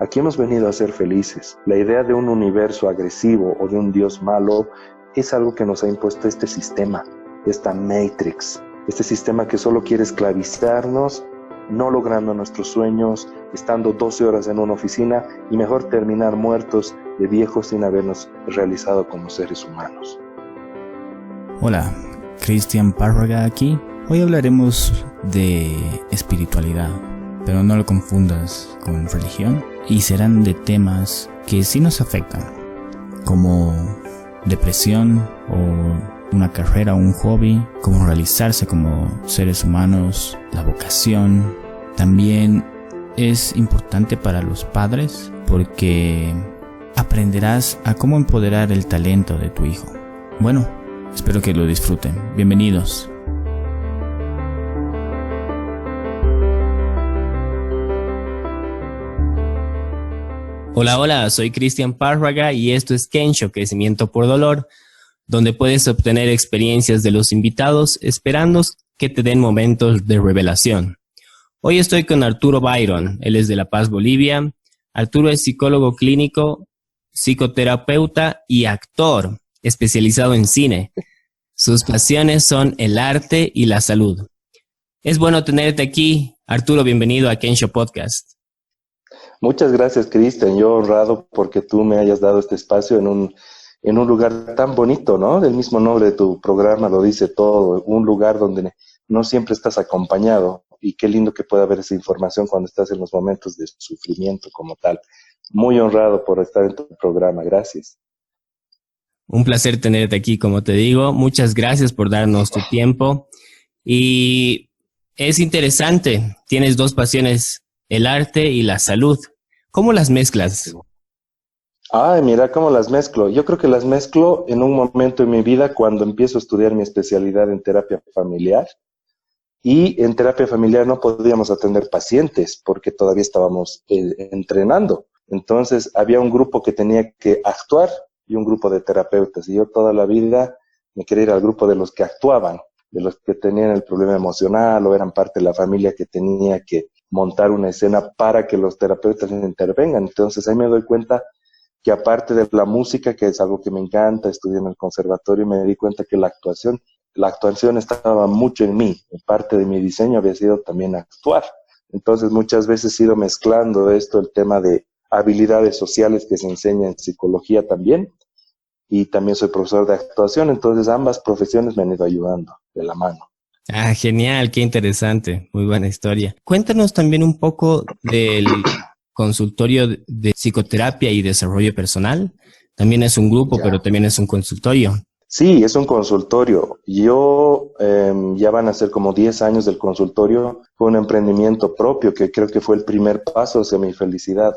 Aquí hemos venido a ser felices. La idea de un universo agresivo o de un Dios malo es algo que nos ha impuesto este sistema, esta Matrix, este sistema que solo quiere esclavizarnos, no logrando nuestros sueños, estando 12 horas en una oficina y mejor terminar muertos de viejos sin habernos realizado como seres humanos. Hola, Cristian Párraga aquí. Hoy hablaremos de espiritualidad, pero no lo confundas con religión, y serán de temas que sí nos afectan, como depresión o una carrera o un hobby, cómo realizarse como seres humanos, la vocación. También es importante para los padres porque aprenderás a cómo empoderar el talento de tu hijo. Bueno, espero que lo disfruten. Bienvenidos. Hola, soy Cristian Párraga y esto es Kensho, Crecimiento por Dolor, donde puedes obtener experiencias de los invitados esperando que te den momentos de revelación. Hoy estoy con Arturo Byron, él es de La Paz, Bolivia. Arturo es psicólogo clínico, psicoterapeuta y actor, especializado en cine. Sus pasiones son el arte y la salud. Es bueno tenerte aquí. Arturo, bienvenido a Kensho Podcast. Muchas gracias, Cristian. Yo honrado porque tú me hayas dado este espacio en un lugar tan bonito, ¿no? Del mismo nombre de tu programa lo dice todo, un lugar donde no siempre estás acompañado, y qué lindo que pueda haber esa información cuando estás en los momentos de sufrimiento como tal. Muy honrado por estar en tu programa, gracias. Un placer tenerte aquí, como te digo. Muchas gracias por darnos tu tiempo. Y es interesante, tienes dos pasiones, el arte y la salud. ¿Cómo las mezclas? Ay, mira cómo las mezclo. Yo creo que las mezclo en un momento en mi vida cuando empiezo a estudiar mi especialidad en terapia familiar. Y en terapia familiar no podíamos atender pacientes porque todavía estábamos entrenando. Entonces había un grupo que tenía que actuar y un grupo de terapeutas. Y yo toda la vida me quería ir al grupo de los que actuaban, de los que tenían el problema emocional o eran parte de la familia que tenía que montar una escena para que los terapeutas intervengan. Entonces ahí me doy cuenta que aparte de la música, que es algo que me encanta, estudié en el conservatorio y me di cuenta que la actuación estaba mucho en mí. Parte de mi diseño había sido también actuar. Entonces muchas veces he ido mezclando esto, el tema de habilidades sociales que se enseña en psicología también, y también soy profesor de actuación, entonces ambas profesiones me han ido ayudando de la mano. Ah, genial, qué interesante, muy buena historia. Cuéntanos también un poco del consultorio de psicoterapia y desarrollo personal. También es un grupo, pero también es un consultorio. Sí, es un consultorio. Yo ya van a ser como 10 años del consultorio. Fue un emprendimiento propio que creo que fue el primer paso hacia mi felicidad.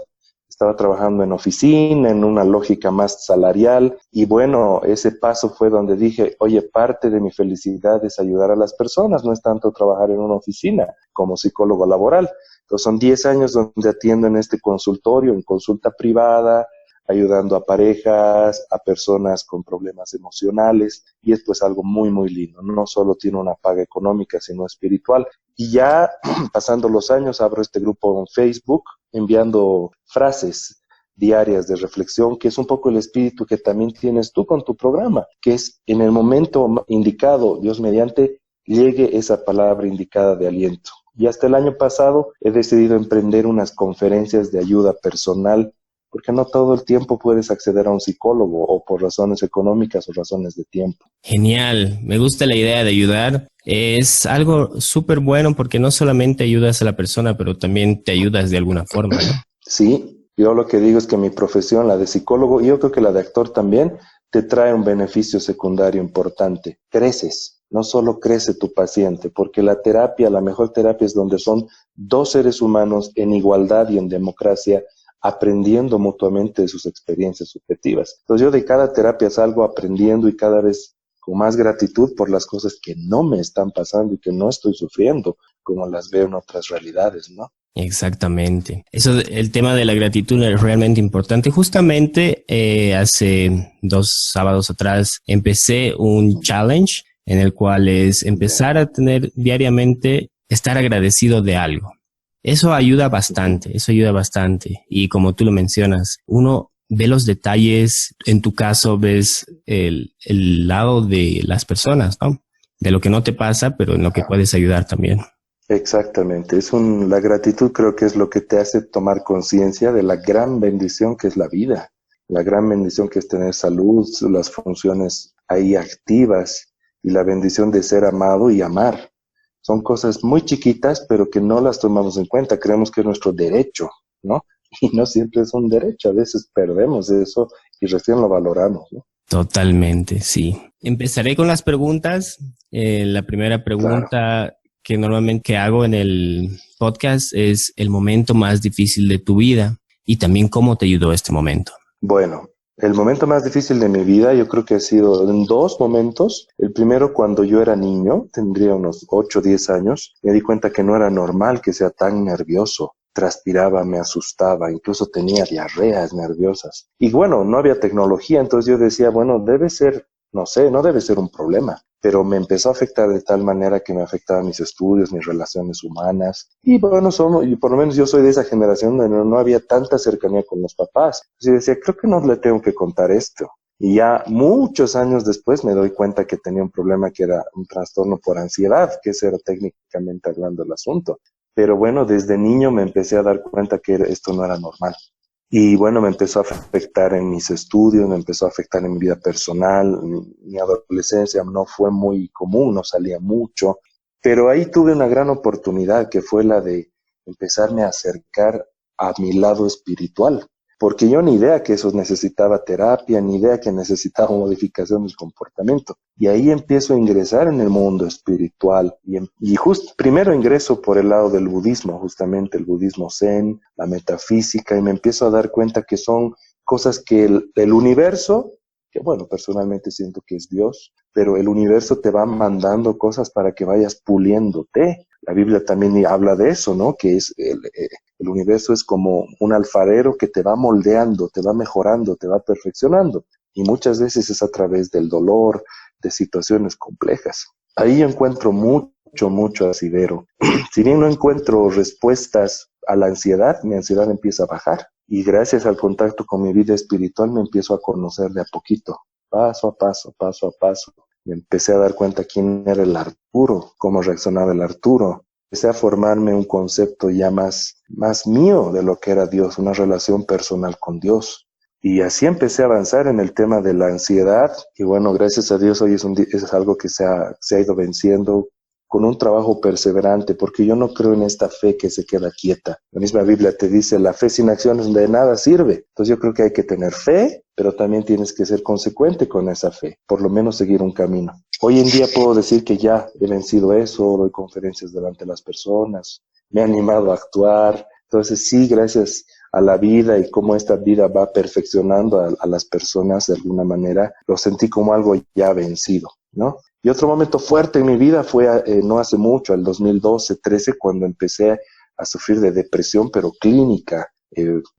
Estaba trabajando en oficina, en una lógica más salarial, y bueno, ese paso fue donde dije, oye, parte de mi felicidad es ayudar a las personas, no es tanto trabajar en una oficina como psicólogo laboral. Entonces son 10 años donde atiendo en este consultorio, en consulta privada, ayudando a parejas, a personas con problemas emocionales, y es pues algo muy, muy lindo. No solo tiene una paga económica, sino espiritual. Y ya pasando los años abro este grupo en Facebook, enviando frases diarias de reflexión, que es un poco el espíritu que también tienes tú con tu programa, que es en el momento indicado, Dios mediante, llegue esa palabra indicada de aliento. Y hasta el año pasado he decidido emprender unas conferencias de ayuda personal, porque no todo el tiempo puedes acceder a un psicólogo, o por razones económicas o razones de tiempo. Genial, me gusta la idea de ayudar. Es algo súper bueno porque no solamente ayudas a la persona, pero también te ayudas de alguna forma, ¿no? Sí, yo lo que digo es que mi profesión, la de psicólogo, y yo creo que la de actor también, te trae un beneficio secundario importante. Creces, no solo crece tu paciente, porque la terapia, la mejor terapia es donde son dos seres humanos en igualdad y en democracia, aprendiendo mutuamente de sus experiencias subjetivas. Entonces yo de cada terapia salgo aprendiendo y cada vez con más gratitud por las cosas que no me están pasando y que no estoy sufriendo, como las veo en otras realidades, ¿no? Exactamente. Eso, el tema de la gratitud es realmente importante. Justamente hace 2 sábados atrás empecé un challenge en el cual es empezar a tener diariamente, estar agradecido de algo. Eso ayuda bastante, eso ayuda bastante. Y como tú lo mencionas, uno ve los detalles, en tu caso ves el lado de las personas, ¿no? De lo que no te pasa, pero en lo que puedes ayudar también. Exactamente, la gratitud creo que es lo que te hace tomar conciencia de la gran bendición que es la vida, la gran bendición que es tener salud, las funciones ahí activas y la bendición de ser amado y amar. Son cosas muy chiquitas, pero que no las tomamos en cuenta, creemos que es nuestro derecho, ¿no? Y no siempre es un derecho, a veces perdemos eso y recién lo valoramos, ¿no? Totalmente, sí. Empezaré con las preguntas. La primera Claro. pregunta que normalmente hago en el podcast es el momento más difícil de tu vida y también cómo te ayudó este momento. Bueno, el momento más difícil de mi vida yo creo que ha sido en dos momentos. El primero cuando yo era niño, tendría unos 8 o 10 años, me di cuenta que no era normal que sea tan nervioso. Transpiraba, me asustaba, incluso tenía diarreas nerviosas. Y bueno, no había tecnología, entonces yo decía, bueno, debe ser, no sé, no debe ser un problema. Pero me empezó a afectar de tal manera que me afectaba mis estudios, mis relaciones humanas. Y bueno, y por lo menos yo soy de esa generación donde no había tanta cercanía con los papás. Entonces yo decía, creo que no le tengo que contar esto. Y ya muchos años después me doy cuenta que tenía un problema que era un trastorno por ansiedad, que ese era técnicamente hablando el asunto. Pero bueno, desde niño me empecé a dar cuenta que esto no era normal. Y bueno, me empezó a afectar en mis estudios, me empezó a afectar en mi vida personal. Mi adolescencia no fue muy común, no salía mucho. Pero ahí tuve una gran oportunidad que fue la de empezarme a acercar a mi lado espiritual. Porque yo ni idea que eso necesitaba terapia, ni idea que necesitaba modificación del comportamiento. Y ahí empiezo a ingresar en el mundo espiritual. Y justo primero ingreso por el lado del budismo, justamente el budismo zen, la metafísica, y me empiezo a dar cuenta que son cosas que el universo, que bueno, personalmente siento que es Dios, pero el universo te va mandando cosas para que vayas puliéndote. La Biblia también habla de eso, ¿no? Que es el universo es como un alfarero que te va moldeando, te va mejorando, te va perfeccionando. Y muchas veces es a través del dolor, de situaciones complejas. Ahí yo encuentro mucho asidero. Si bien no encuentro respuestas a la ansiedad, mi ansiedad empieza a bajar. Y gracias al contacto con mi vida espiritual me empiezo a conocer de a poquito, paso a paso, paso a paso. Me empecé a dar cuenta quién era el Arturo, cómo reaccionaba el Arturo. Empecé a formarme un concepto ya más mío de lo que era Dios, una relación personal con Dios. Y así empecé a avanzar en el tema de la ansiedad. Y bueno, gracias a Dios hoy es algo que se ha ido venciendo con un trabajo perseverante, porque yo no creo en esta fe que se queda quieta. La misma Biblia te dice, la fe sin acciones de nada sirve. Entonces yo creo que hay que tener fe, pero también tienes que ser consecuente con esa fe, por lo menos seguir un camino. Hoy en día puedo decir que ya he vencido eso, doy conferencias delante de las personas, me he animado a actuar. Entonces sí, gracias a la vida y cómo esta vida va perfeccionando a las personas de alguna manera, lo sentí como algo ya vencido, ¿no? Y otro momento fuerte en mi vida fue no hace mucho, el 2012-13, cuando empecé a sufrir de depresión, pero clínica.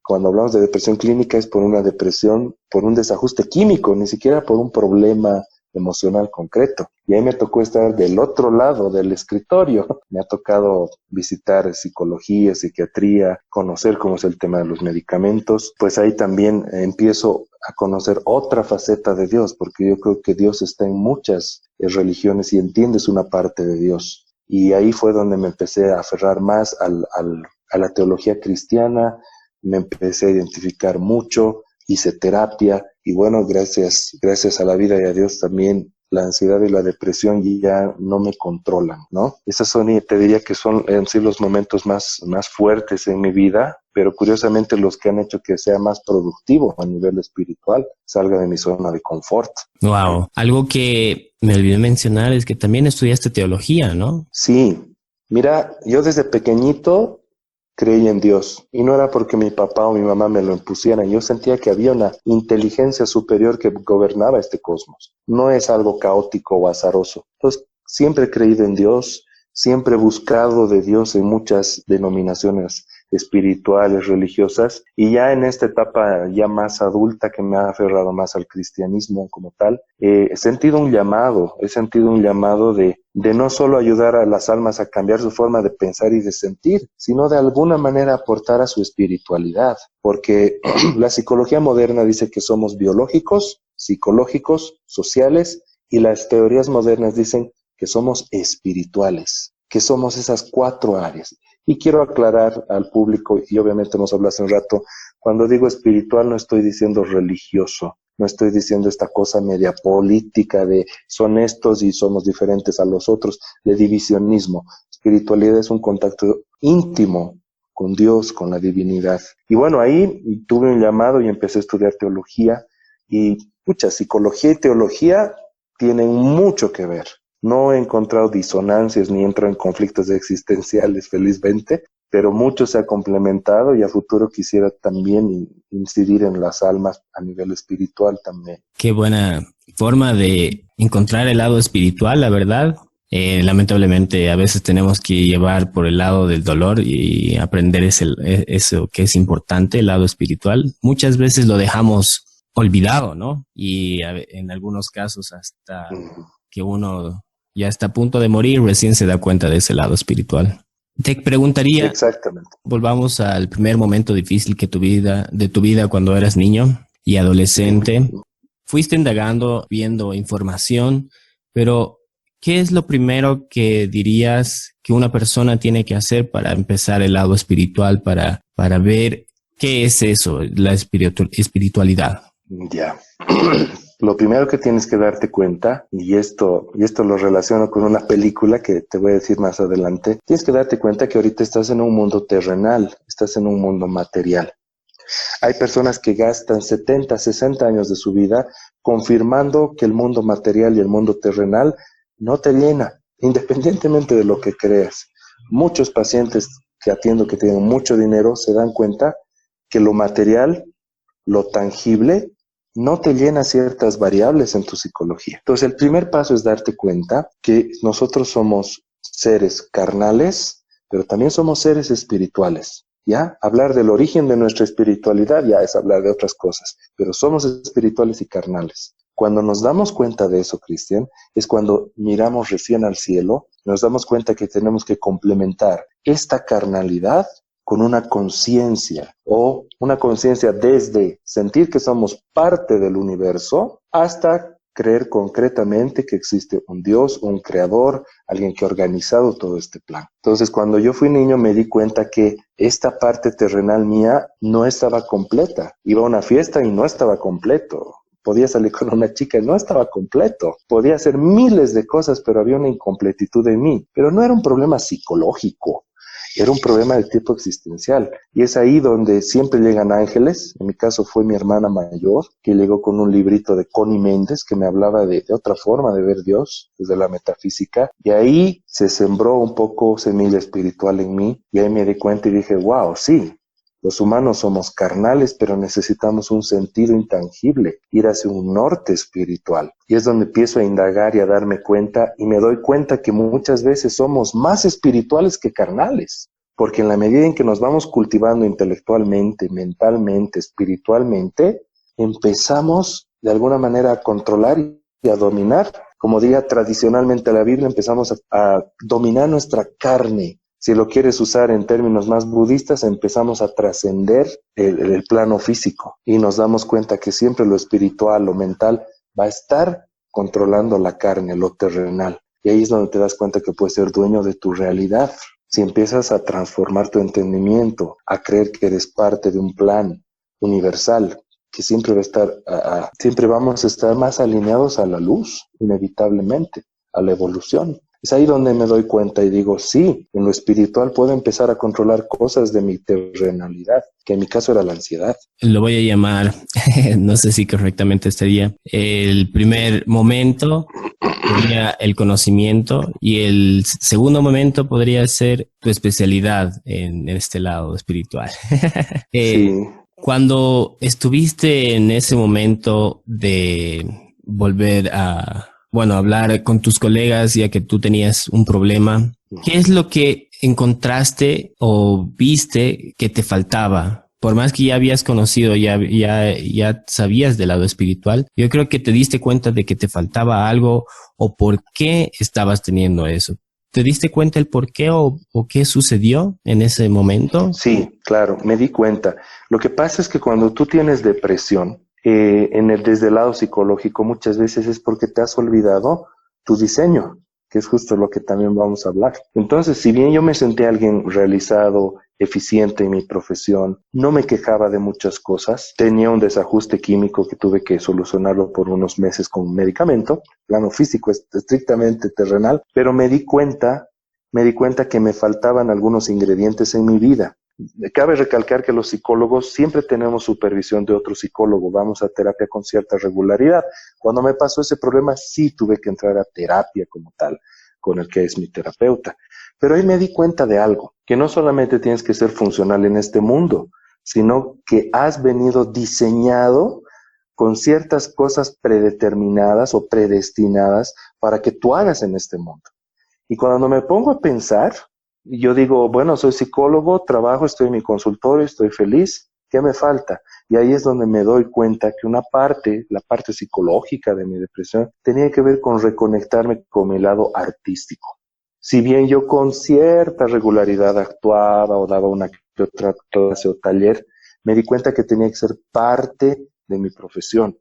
Cuando hablamos de depresión clínica es por una depresión, por un desajuste químico, ni siquiera por un problema emocional concreto. Y ahí me tocó estar del otro lado del escritorio. Me ha tocado visitar psicología, psiquiatría, conocer cómo es el tema de los medicamentos. Pues ahí también empiezo a conocer otra faceta de Dios, porque yo creo que Dios está en muchas religiones y entiendes una parte de Dios. Y ahí fue donde me empecé a aferrar más a la teología cristiana, me empecé a identificar mucho, hice terapia y bueno, gracias a la vida y a Dios también la ansiedad y la depresión ya no me controlan, ¿no? Esas son, te diría que son en sí los momentos más fuertes en mi vida, pero curiosamente los que han hecho que sea más productivo a nivel espiritual, salga de mi zona de confort. Wow. Algo que me olvidé mencionar es que también estudiaste teología, ¿no? Sí. Mira, yo desde pequeñito creí en Dios y no era porque mi papá o mi mamá me lo impusieran. Yo sentía que había una inteligencia superior que gobernaba este cosmos. No es algo caótico o azaroso. Entonces, siempre he creído en Dios, siempre he buscado de Dios en muchas denominaciones espirituales, religiosas, y ya en esta etapa ya más adulta que me ha aferrado más al cristianismo como tal, he sentido un llamado de no solo ayudar a las almas a cambiar su forma de pensar y de sentir, sino de alguna manera aportar a su espiritualidad, porque la psicología moderna dice que somos biológicos, psicológicos, sociales, y las teorías modernas dicen que somos espirituales, que somos esas 4 áreas. Y quiero aclarar al público, y obviamente hemos hablado hace un rato, cuando digo espiritual no estoy diciendo religioso, no estoy diciendo esta cosa media política de son estos y somos diferentes a los otros, de divisionismo. Espiritualidad es un contacto íntimo con Dios, con la divinidad. Y bueno, ahí tuve un llamado y empecé a estudiar teología, y psicología y teología tienen mucho que ver. No he encontrado disonancias ni entro en conflictos existenciales, felizmente, pero mucho se ha complementado y a futuro quisiera también incidir en las almas a nivel espiritual también. Qué buena forma de encontrar el lado espiritual, la verdad. Lamentablemente a veces tenemos que llevar por el lado del dolor y aprender eso que es importante, el lado espiritual. Muchas veces lo dejamos olvidado, ¿no? Y en algunos casos hasta que uno ya está a punto de morir, recién se da cuenta de ese lado espiritual. Te preguntaría, exactamente, volvamos al primer momento difícil de tu vida cuando eras niño y adolescente. Fuiste indagando, viendo información, pero ¿qué es lo primero que dirías que una persona tiene que hacer para empezar el lado espiritual, para ver qué es eso, la espiritualidad? Ya. Lo primero que tienes que darte cuenta, y esto lo relaciono con una película que te voy a decir más adelante, tienes que darte cuenta que ahorita estás en un mundo terrenal, estás en un mundo material. Hay personas que gastan 70, 60 años de su vida confirmando que el mundo material y el mundo terrenal no te llena, independientemente de lo que creas. Muchos pacientes que atiendo que tienen mucho dinero se dan cuenta que lo material, lo tangible, no te llena ciertas variables en tu psicología. Entonces, el primer paso es darte cuenta que nosotros somos seres carnales, pero también somos seres espirituales. ¿Ya? Hablar del origen de nuestra espiritualidad ya es hablar de otras cosas, pero somos espirituales y carnales. Cuando nos damos cuenta de eso, Cristian, es cuando miramos recién al cielo, nos damos cuenta que tenemos que complementar esta carnalidad con una conciencia, o una conciencia desde sentir que somos parte del universo hasta creer concretamente que existe un Dios, un creador, alguien que ha organizado todo este plan. Entonces, cuando yo fui niño me di cuenta que esta parte terrenal mía no estaba completa. Iba a una fiesta y no estaba completo. Podía salir con una chica y no estaba completo. Podía hacer miles de cosas, pero había una incompletitud en mí. Pero no era un problema psicológico. Era un problema de tipo existencial. Y es ahí donde siempre llegan ángeles. En mi caso fue mi hermana mayor, que llegó con un librito de Connie Méndez, que me hablaba de otra forma de ver Dios, desde la metafísica. Y ahí se sembró un poco semilla espiritual en mí. Y ahí me di cuenta y dije, wow, sí. Los humanos somos carnales, pero necesitamos un sentido intangible, ir hacia un norte espiritual. Y es donde empiezo a indagar y a darme cuenta, y me doy cuenta que muchas veces somos más espirituales que carnales. Porque en la medida en que nos vamos cultivando intelectualmente, mentalmente, espiritualmente, empezamos de alguna manera a controlar y a dominar. Como diga tradicionalmente la Biblia, empezamos a dominar nuestra carne. Si lo quieres usar en términos más budistas, empezamos a trascender el plano físico y nos damos cuenta que siempre lo espiritual, lo mental, va a estar controlando la carne, lo terrenal. Y ahí es donde te das cuenta que puedes ser dueño de tu realidad. Si empiezas a transformar tu entendimiento, a creer que eres parte de un plan universal, que siempre va a estar, siempre vamos a estar más alineados a la luz, inevitablemente, a la evolución. Es ahí donde me doy cuenta y digo, sí, en lo espiritual puedo empezar a controlar cosas de mi terrenalidad, que en mi caso era la ansiedad. Lo voy a llamar, no sé si correctamente estaría, el primer momento sería el conocimiento y el segundo momento podría ser tu especialidad en este lado espiritual. Sí. Cuando estuviste en ese momento de volver a... hablar con tus colegas ya que tú tenías un problema. ¿Qué es lo que encontraste o viste que te faltaba? Por más que ya habías conocido, ya sabías del lado espiritual, yo creo que te diste cuenta de que te faltaba algo o por qué estabas teniendo eso. ¿Te diste cuenta el por qué o qué sucedió en ese momento? Sí, claro, me di cuenta. Lo que pasa es que cuando tú tienes depresión, desde el lado psicológico, muchas veces es porque te has olvidado tu diseño, que es justo lo que también vamos a hablar. Entonces, si bien yo me sentí alguien realizado, eficiente en mi profesión, no me quejaba de muchas cosas, tenía un desajuste químico que tuve que solucionarlo por unos meses con un medicamento, plano físico, estrictamente terrenal, pero me di cuenta que me faltaban algunos ingredientes en mi vida. Cabe recalcar que los psicólogos siempre tenemos supervisión de otro psicólogo, vamos a terapia con cierta regularidad. Cuando me pasó ese problema, sí tuve que entrar a terapia como tal, con el que es mi terapeuta. Pero ahí me di cuenta de algo, que no solamente tienes que ser funcional en este mundo, sino que has venido diseñado con ciertas cosas predeterminadas o predestinadas para que tú hagas en este mundo. Y cuando me pongo a pensar, yo digo, bueno, soy psicólogo, trabajo, estoy en mi consultorio, estoy feliz, ¿qué me falta? Y ahí es donde me doy cuenta que una parte, la parte psicológica de mi depresión, tenía que ver con reconectarme con mi lado artístico. Si bien yo con cierta regularidad actuaba o daba una que otra clase o taller, me di cuenta que tenía que ser parte de mi profesión.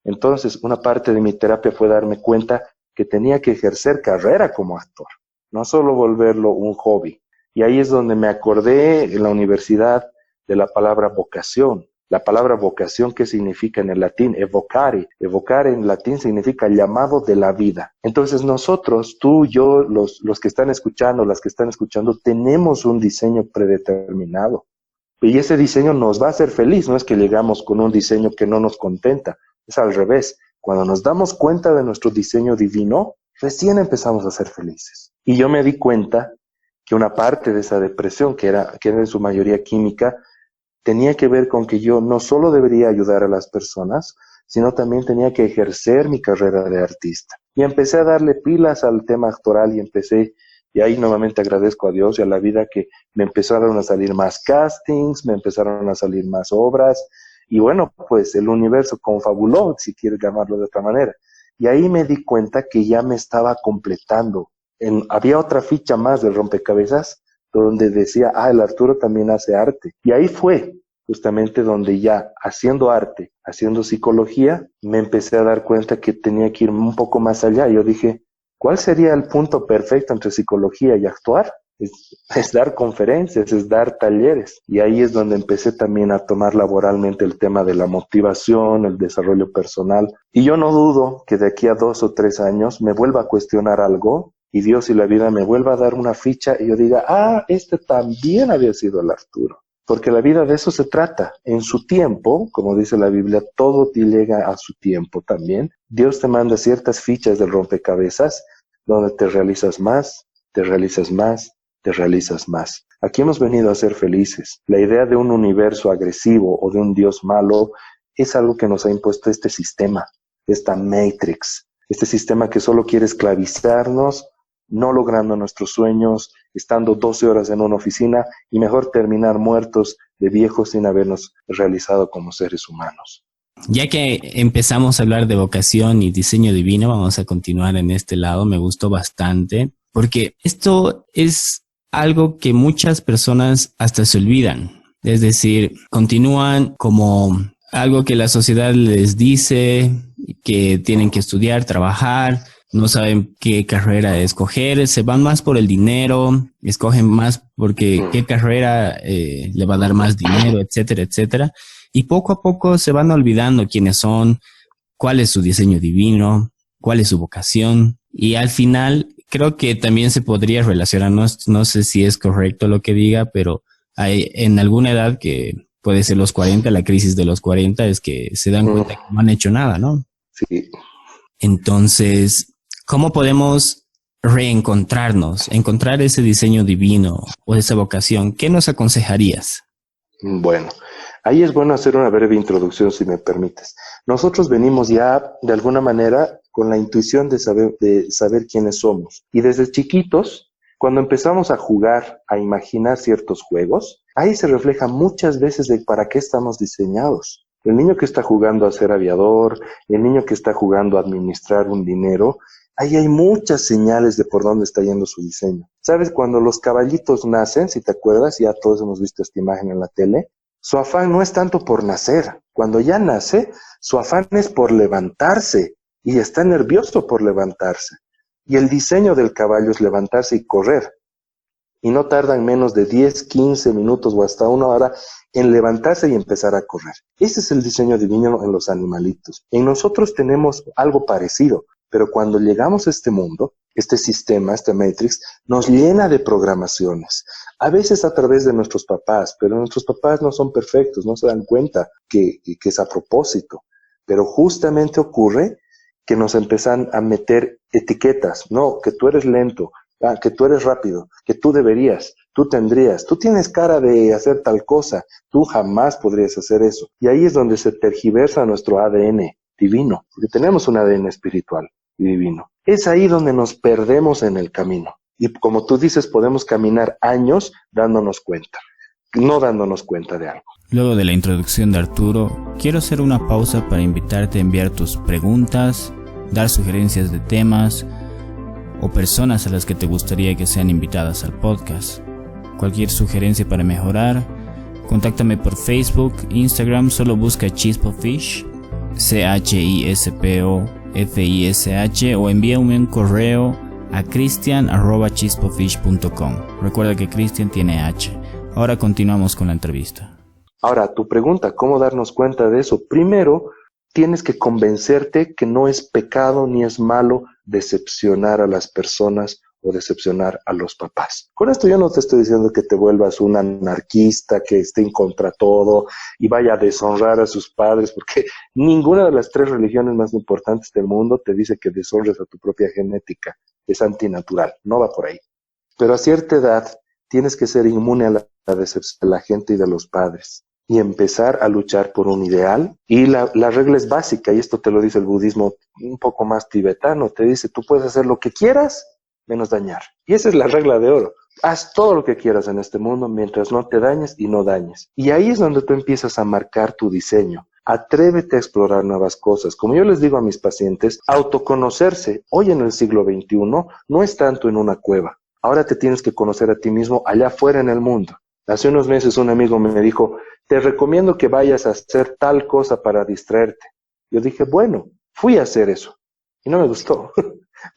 Entonces, una parte de mi terapia fue darme cuenta que tenía que ejercer carrera como actor, no solo volverlo un hobby. Y ahí es donde me acordé en la universidad de la palabra vocación. La palabra vocación, ¿qué significa en el latín? Evocare. Evocar en latín significa llamado de la vida. Entonces nosotros, tú, yo, los que están escuchando, las que están escuchando, tenemos un diseño predeterminado. Y ese diseño nos va a hacer feliz, no es que llegamos con un diseño que no nos contenta, es al revés. Cuando nos damos cuenta de nuestro diseño divino, recién empezamos a ser felices. Y yo me di cuenta que una parte de esa depresión, que era en su mayoría química, tenía que ver con que yo no solo debería ayudar a las personas, sino también tenía que ejercer mi carrera de artista. Y empecé a darle pilas al tema actoral y ahí nuevamente agradezco a Dios y a la vida que me empezaron a salir más castings, me empezaron a salir más obras, y bueno, pues el universo confabuló, si quieres llamarlo de otra manera. Y ahí me di cuenta que ya me estaba completando. Había otra ficha más del rompecabezas donde decía, el Arturo también hace arte. Y ahí fue justamente donde ya haciendo arte, haciendo psicología, me empecé a dar cuenta que tenía que ir un poco más allá. Yo dije, ¿cuál sería el punto perfecto entre psicología y actuar? Es dar conferencias, es dar talleres. Y ahí es donde empecé también a tomar laboralmente el tema de la motivación, el desarrollo personal. Y yo no dudo que de aquí a 2 o 3 años me vuelva a cuestionar algo y Dios y la vida me vuelva a dar una ficha y yo diga, este también había sido el Arturo. Porque la vida de eso se trata. En su tiempo, como dice la Biblia, todo te llega a su tiempo también. Dios te manda ciertas fichas del rompecabezas donde te realizas más, te realizas más, te realizas más. Aquí hemos venido a ser felices. La idea de un universo agresivo o de un Dios malo es algo que nos ha impuesto este sistema, esta Matrix, este sistema que solo quiere esclavizarnos, no logrando nuestros sueños, estando 12 horas en una oficina y mejor terminar muertos de viejos sin habernos realizado como seres humanos. Ya que empezamos a hablar de vocación y diseño divino, vamos a continuar en este lado. Me gustó bastante porque esto es algo que muchas personas hasta se olvidan. Es decir, continúan como algo que la sociedad les dice que tienen que estudiar, trabajar, no saben qué carrera escoger, se van más por el dinero, escogen más porque qué carrera le va a dar más dinero, etcétera, etcétera. Y poco a poco se van olvidando quiénes son, cuál es su diseño divino, cuál es su vocación. Y al final creo que también se podría relacionar, no sé si es correcto lo que diga, pero hay en alguna edad que puede ser los 40, la crisis de los 40 es que se dan cuenta que no han hecho nada, ¿no? Sí. Entonces, ¿cómo podemos reencontrarnos, encontrar ese diseño divino o esa vocación? ¿Qué nos aconsejarías? Bueno, ahí es bueno hacer una breve introducción, si me permites. Nosotros venimos ya, de alguna manera, con la intuición de saber quiénes somos. Y desde chiquitos, Cuando empezamos a jugar, a imaginar ciertos juegos, ahí se refleja muchas veces de para qué estamos diseñados. El niño que está jugando a ser aviador, el niño que está jugando a administrar un dinero, ahí hay muchas señales de por dónde está yendo su diseño. ¿Sabes? Cuando los caballitos nacen, si te acuerdas, ya todos hemos visto esta imagen en la tele, su afán no es tanto por nacer. Cuando ya nace, su afán es por levantarse y está nervioso por levantarse. Y el diseño del caballo es levantarse y correr. Y no tardan menos de 10, 15 minutos o hasta 1 hora en levantarse y empezar a correr. Ese es el diseño divino en los animalitos. En nosotros tenemos algo parecido, pero cuando llegamos a este mundo, este sistema, esta Matrix, nos llena de programaciones. A veces a través de nuestros papás, pero nuestros papás no son perfectos, no se dan cuenta que es a propósito. Pero justamente ocurre que nos empiezan a meter etiquetas. No, que tú eres lento, que tú eres rápido, que tú deberías, tú tendrías, tú tienes cara de hacer tal cosa, tú jamás podrías hacer eso. Y ahí es donde se tergiversa nuestro ADN divino, porque tenemos un ADN espiritual y divino. Es ahí donde nos perdemos en el camino. Y como tú dices, podemos caminar años dándonos cuenta, no dándonos cuenta de algo. Luego de la introducción de Arturo, quiero hacer una pausa para invitarte a enviar tus preguntas, dar sugerencias de temas o personas a las que te gustaría que sean invitadas al podcast. Cualquier sugerencia para mejorar, contáctame por Facebook, Instagram, solo busca ChispoFish, CHISPOFISH, o envíame un correo a cristian@chispofish.com. Recuerda que Cristian tiene H. Ahora continuamos con la entrevista. Ahora, tu pregunta, ¿cómo darnos cuenta de eso? Primero, tienes que convencerte que no es pecado ni es malo decepcionar a las personas o decepcionar a los papás. Con esto yo no te estoy diciendo que te vuelvas un anarquista, que esté en contra todo y vaya a deshonrar a sus padres, porque ninguna de las 3 religiones más importantes del mundo te dice que deshonres a tu propia genética. Es antinatural, no va por ahí. Pero a cierta edad tienes que ser inmune a la decepción de la gente y de los padres y empezar a luchar por un ideal. Y la regla es básica, y esto te lo dice el budismo un poco más tibetano, te dice, tú puedes hacer lo que quieras, menos dañar. Y esa es la regla de oro. Haz todo lo que quieras en este mundo mientras no te dañes y no dañes. Y ahí es donde tú empiezas a marcar tu diseño. Atrévete a explorar nuevas cosas. Como yo les digo a mis pacientes, autoconocerse hoy en el siglo XXI no es tanto en una cueva. Ahora te tienes que conocer a ti mismo allá afuera en el mundo. Hace unos meses un amigo me dijo, te recomiendo que vayas a hacer tal cosa para distraerte. Yo dije, bueno, fui a hacer eso. Y no me gustó.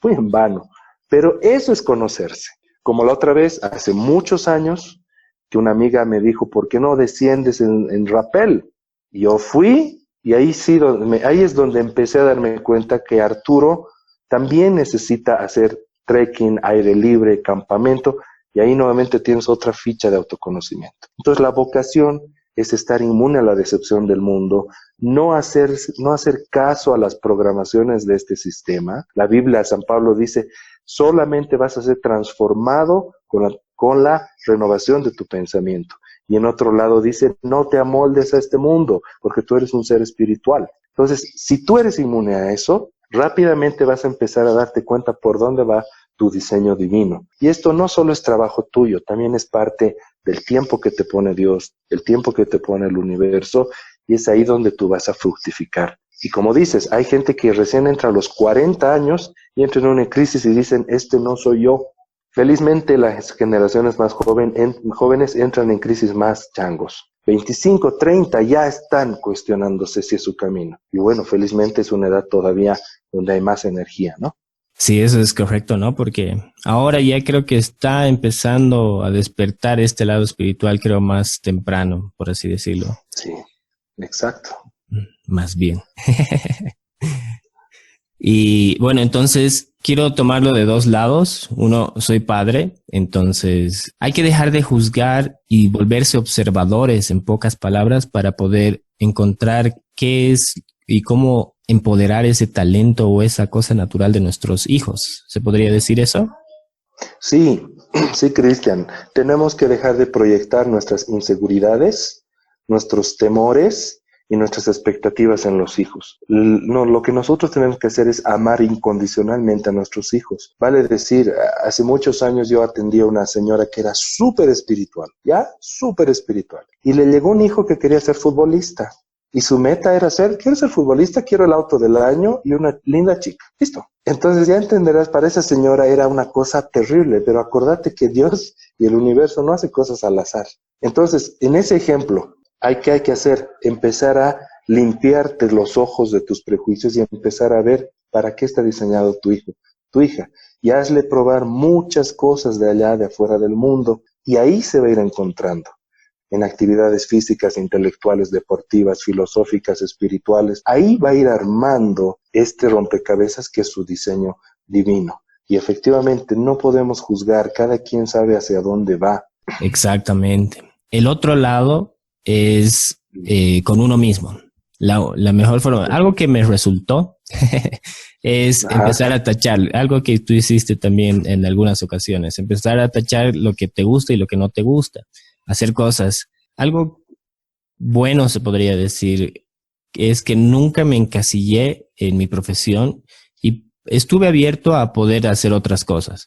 Fui en vano. Pero eso es conocerse. Como la otra vez, hace muchos años, que una amiga me dijo, ¿por qué no desciendes en rappel? Y yo fui, y ahí es donde empecé a darme cuenta que Arturo también necesita hacer trekking, aire libre, campamento, y ahí nuevamente tienes otra ficha de autoconocimiento. Entonces la vocación es estar inmune a la decepción del mundo, no hacer caso a las programaciones de este sistema. La Biblia, San Pablo dice, solamente vas a ser transformado con la renovación de tu pensamiento. Y en otro lado dice, no te amoldes a este mundo, porque tú eres un ser espiritual. Entonces, si tú eres inmune a eso, rápidamente vas a empezar a darte cuenta por dónde va tu diseño divino. Y esto no solo es trabajo tuyo, también es parte del tiempo que te pone Dios, el tiempo que te pone el universo, y es ahí donde tú vas a fructificar. Y como dices, hay gente que recién entra a los 40 años y entra en una crisis y dicen, este no soy yo. Felizmente las generaciones más jóvenes entran en crisis más changos. 25, 30 ya están cuestionándose si es su camino. Y bueno, felizmente es una edad todavía donde hay más energía, ¿no? Sí, eso es correcto, ¿no? Porque ahora ya creo que está empezando a despertar este lado espiritual, creo, más temprano, por así decirlo. Sí, exacto. Más bien. Y bueno, entonces quiero tomarlo de 2 lados. Uno, soy padre, entonces hay que dejar de juzgar y volverse observadores, en pocas palabras, para poder encontrar qué es y cómo empoderar ese talento o esa cosa natural de nuestros hijos. ¿Se podría decir eso? Sí, sí, Cristian. Tenemos que dejar de proyectar nuestras inseguridades, nuestros temores y nuestras expectativas en los hijos. No, lo que nosotros tenemos que hacer es amar incondicionalmente a nuestros hijos. Vale decir, hace muchos años yo atendí a una señora que era súper espiritual, ¿ya? Súper espiritual. Y le llegó un hijo que quería ser futbolista. Y su meta era quiero ser futbolista, quiero el auto del año y una linda chica. Listo. Entonces ya entenderás, para esa señora era una cosa terrible, pero acordate que Dios y el universo no hace cosas al azar. Entonces, en ese ejemplo, hay que hacer, empezar a limpiarte los ojos de tus prejuicios y empezar a ver para qué está diseñado tu hijo, tu hija. Y hazle probar muchas cosas de allá, de afuera del mundo, y ahí se va a ir encontrando. En actividades físicas, intelectuales, deportivas, filosóficas, espirituales. Ahí va a ir armando este rompecabezas que es su diseño divino. Y efectivamente no podemos juzgar, cada quien sabe hacia dónde va. Exactamente. El otro lado es con uno mismo. La mejor forma, algo que me resultó es empezar a tachar, algo que tú hiciste también en algunas ocasiones, empezar a tachar lo que te gusta y lo que no te gusta. Hacer cosas. Algo bueno se podría decir es que nunca me encasillé en mi profesión y estuve abierto a poder hacer otras cosas.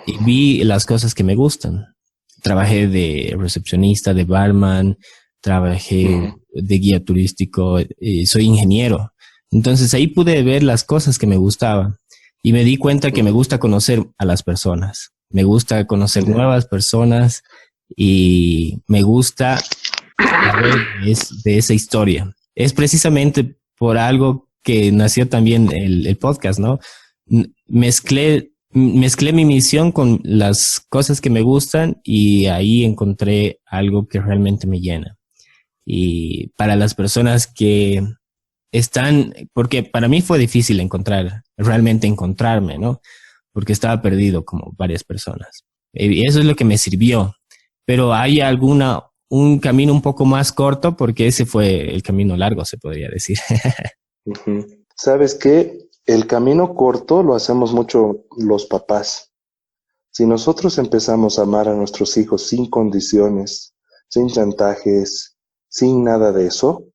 Y vi las cosas que me gustan. Trabajé de recepcionista, de barman, trabajé de guía turístico, soy ingeniero. Entonces ahí pude ver las cosas que me gustaban y me di cuenta que me gusta conocer a las personas. Me gusta conocer nuevas personas. Y me gusta saber de esa historia. Es precisamente por algo que nació también el podcast, ¿no? Mezclé mi misión con las cosas que me gustan y ahí encontré algo que realmente me llena. Y para las personas que están, porque para mí fue difícil realmente encontrarme, ¿no? Porque estaba perdido como varias personas. Y eso es lo que me sirvió. Pero hay un camino un poco más corto porque ese fue el camino largo, se podría decir. ¿Sabes qué? El camino corto lo hacemos mucho los papás. Si nosotros empezamos a amar a nuestros hijos sin condiciones, sin chantajes, sin nada de eso,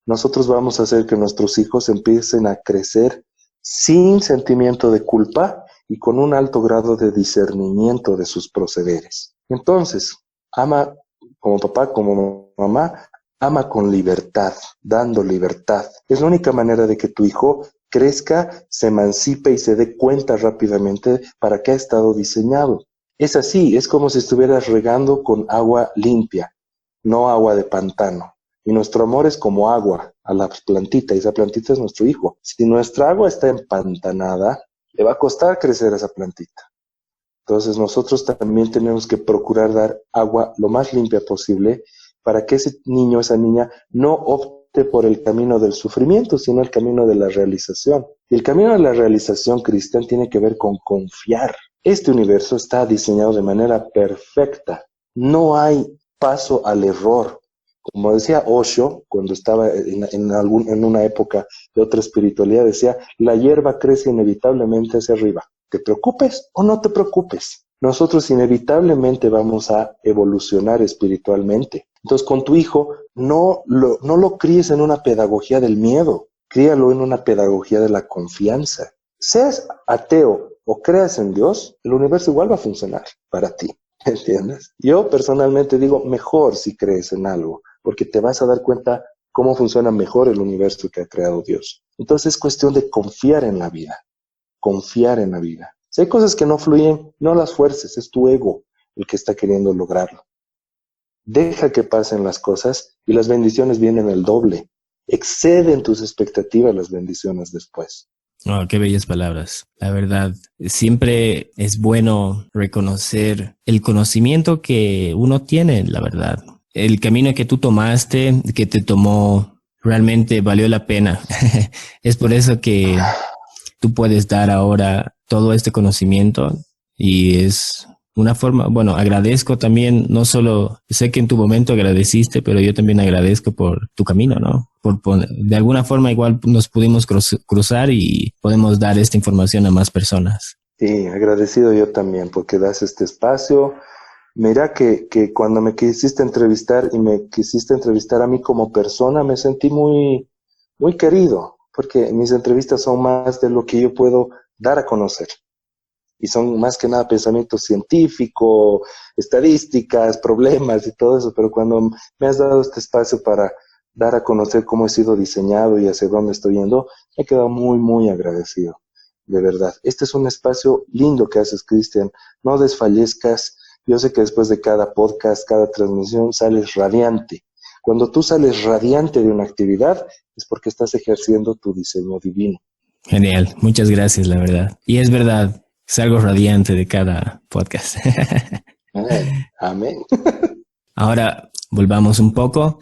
nosotros vamos a hacer que nuestros hijos empiecen a crecer sin sentimiento de culpa y con un alto grado de discernimiento de sus procederes. Entonces, ama como papá, como mamá, ama con libertad, dando libertad. Es la única manera de que tu hijo crezca, se emancipe y se dé cuenta rápidamente para qué ha estado diseñado. Es así, es como si estuvieras regando con agua limpia, no agua de pantano. Y nuestro amor es como agua a la plantita, y esa plantita es nuestro hijo. Si nuestra agua está empantanada, le va a costar crecer a esa plantita. Entonces nosotros también tenemos que procurar dar agua lo más limpia posible para que ese niño, esa niña, no opte por el camino del sufrimiento, sino el camino de la realización. Y el camino de la realización, Cristian, tiene que ver con confiar. Este universo está diseñado de manera perfecta. No hay paso al error. Como decía Osho, cuando estaba en una época de otra espiritualidad, decía, la hierba crece inevitablemente hacia arriba. ¿Te preocupes o no te preocupes? Nosotros inevitablemente vamos a evolucionar espiritualmente. Entonces, con tu hijo, no lo críes en una pedagogía del miedo, críalo en una pedagogía de la confianza. Seas ateo o creas en Dios, el universo igual va a funcionar para ti, ¿entiendes? Yo personalmente digo, mejor si crees en algo, porque te vas a dar cuenta cómo funciona mejor el universo que ha creado Dios. Entonces es cuestión de confiar en la vida. Confiar en la vida. Si hay cosas que no fluyen, no las fuerces, es tu ego el que está queriendo lograrlo. Deja que pasen las cosas y las bendiciones vienen el doble. Exceden tus expectativas las bendiciones después. Oh, qué bellas palabras. La verdad, siempre es bueno reconocer el conocimiento que uno tiene, la verdad. El camino que tú tomaste, que te tomó, realmente valió la pena. Es por eso que tú puedes dar ahora todo este conocimiento y es una forma, bueno, agradezco también, no solo, sé que en tu momento agradeciste, pero yo también agradezco por tu camino, ¿no? De alguna forma igual nos pudimos cruzar y podemos dar esta información a más personas. Sí, agradecido yo también porque das este espacio Mira que cuando me quisiste entrevistar y me quisiste entrevistar a mí como persona, me sentí muy, muy querido, porque mis entrevistas son más de lo que yo puedo dar a conocer. Y son más que nada pensamiento científico, estadísticas, problemas y todo eso, pero cuando me has dado este espacio para dar a conocer cómo he sido diseñado y hacia dónde estoy yendo, me he quedado muy, muy agradecido, de verdad. Este es un espacio lindo que haces, Cristian. No desfallezcas. Yo sé que después de cada podcast, cada transmisión, sales radiante. Cuando tú sales radiante de una actividad, es porque estás ejerciendo tu diseño divino. Genial, muchas gracias, la verdad. Y es verdad, salgo radiante de cada podcast. Amén. Ahora volvamos un poco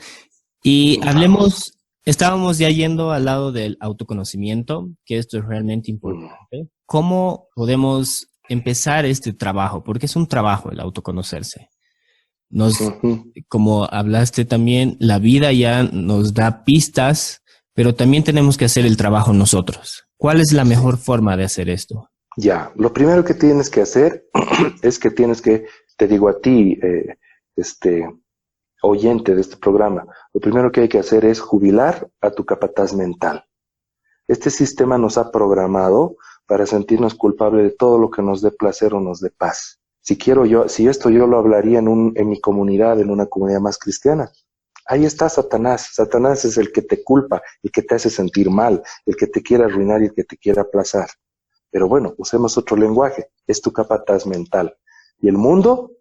y hablemos, estábamos ya yendo al lado del autoconocimiento, que esto es realmente importante. ¿Cómo podemos empezar este trabajo? Porque es un trabajo el autoconocerse. Como hablaste también, la vida ya nos da pistas, pero también tenemos que hacer el trabajo nosotros. ¿Cuál es la mejor forma de hacer esto? Ya, lo primero que tienes que hacer es que tienes que, te digo a ti, oyente de este programa, lo primero que hay que hacer es jubilar a tu capataz mental. Este sistema nos ha programado para sentirnos culpables de todo lo que nos dé placer o nos dé paz. Si esto yo lo hablaría en mi comunidad, en una comunidad más cristiana, ahí está Satanás. Satanás es el que te culpa, el que te hace sentir mal, el que te quiere arruinar y el que te quiere aplazar. Pero bueno, usemos otro lenguaje, es tu capataz mental. Y el mundo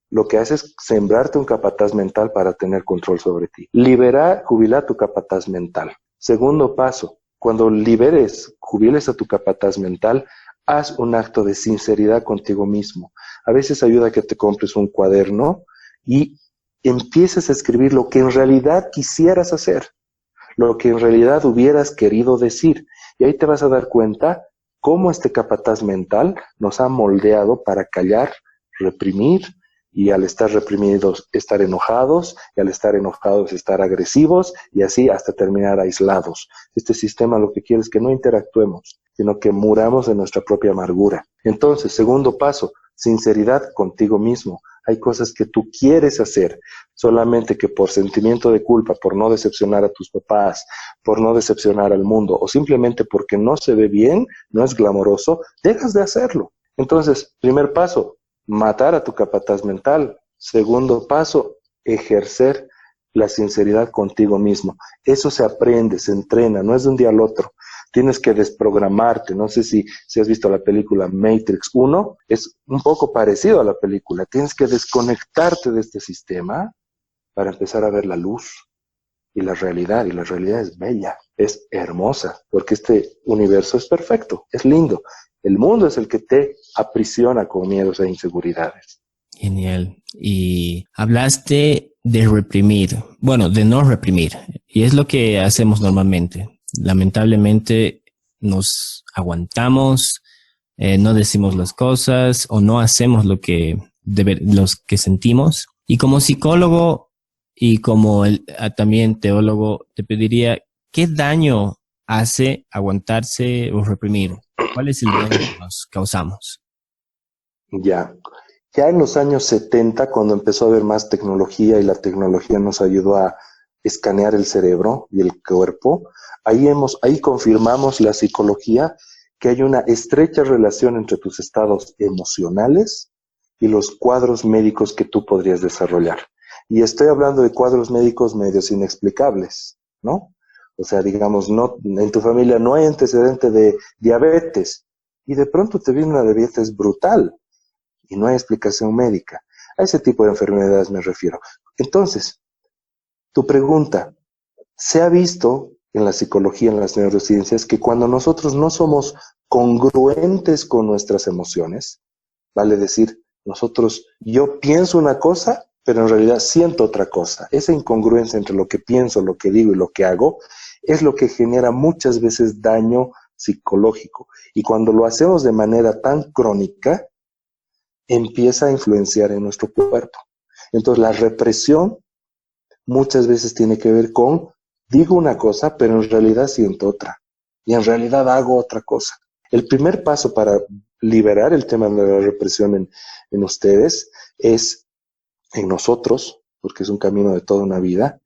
lo que hace es sembrarte un capataz mental para tener control sobre ti. Jubilar tu capataz mental. Segundo paso, cuando jubiles a tu capataz mental, haz un acto de sinceridad contigo mismo. A veces ayuda a que te compres un cuaderno y empieces a escribir lo que en realidad quisieras hacer, lo que en realidad hubieras querido decir. Y ahí te vas a dar cuenta cómo este capataz mental nos ha moldeado para callar, reprimir, y al estar reprimidos, estar enojados, y al estar enojados, estar agresivos, y así hasta terminar aislados. Este sistema lo que quiere es que no interactuemos, sino que muramos de nuestra propia amargura. Entonces, segundo paso, sinceridad contigo mismo. Hay cosas que tú quieres hacer, solamente que por sentimiento de culpa, por no decepcionar a tus papás, por no decepcionar al mundo, o simplemente porque no se ve bien, no es glamoroso, dejas de hacerlo. Entonces, primer paso, matar a tu capataz mental. Segundo paso, ejercer la sinceridad contigo mismo. Eso se aprende, se entrena, no es de un día al otro. Tienes que desprogramarte. No sé si has visto la película Matrix 1, es un poco parecido a la película. Tienes que desconectarte de este sistema para empezar a ver la luz y la realidad es bella, es hermosa, porque este universo es perfecto, es lindo. El mundo es el que te aprisiona con miedos e inseguridades. Genial. Y hablaste de reprimir, bueno, de no reprimir, y es lo que hacemos normalmente. Lamentablemente nos aguantamos, no decimos las cosas o no hacemos los que sentimos. Y como psicólogo y como también teólogo, te pediría, ¿qué daño hace aguantarse o reprimir? ¿Cuál es el daño que nos causamos? Ya en los años 70, cuando empezó a haber más tecnología y la tecnología nos ayudó a escanear el cerebro y el cuerpo, ahí confirmamos la psicología que hay una estrecha relación entre tus estados emocionales y los cuadros médicos que tú podrías desarrollar. Y estoy hablando de cuadros médicos medios inexplicables, ¿no? O sea, digamos, no, en tu familia no hay antecedente de diabetes y de pronto te viene una diabetes brutal y no hay explicación médica. A ese tipo de enfermedades me refiero. Entonces, tu pregunta, se ha visto en la psicología, en las neurociencias, que cuando nosotros no somos congruentes con nuestras emociones, vale decir, yo pienso una cosa, pero en realidad siento otra cosa. Esa incongruencia entre lo que pienso, lo que digo y lo que hago es lo que genera muchas veces daño psicológico. Y cuando lo hacemos de manera tan crónica, empieza a influenciar en nuestro cuerpo. Entonces, la represión muchas veces tiene que ver con, digo una cosa, pero en realidad siento otra. Y en realidad hago otra cosa. El primer paso para liberar el tema de la represión en ustedes es en nosotros, porque es un camino de toda una vida,